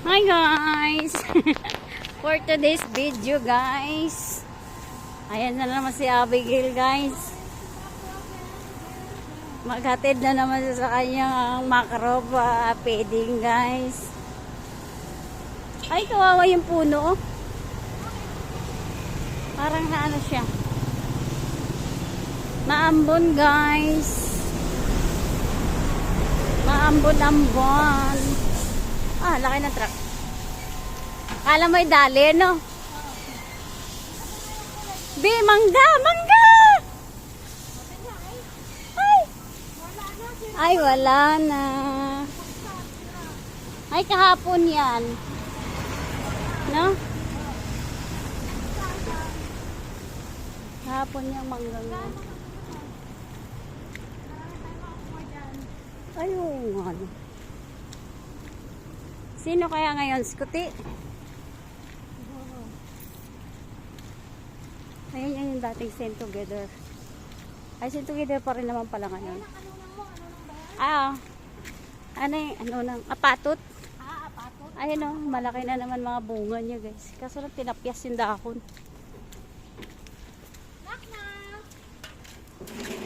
Hi guys! For today's video guys, ayan na naman si Abigail guys. Maghatid na naman siya sa kanyang macro feeding guys. Ay, kawawa yung puno. Parang na ano siya. Maambon guys. Maambon-ambon. Ah, laki ng truck. Kala mo idali, no? Bi, mangga! Mangga! Ay, wala na. Ay, kahapon yan. No? Kahapon yung mangga nga. Ay, oo nga. Sino kaya ngayon? Skuti? Ayan yung dating Send Together. Ay, Send Together pa rin naman pala ngayon. Ah, ano yung, ano nang, apatot? Ah, apatot? Ayun o, malaki na naman mga bunga niya guys. Kaso lang tinapyas yung dahon. Knock knock!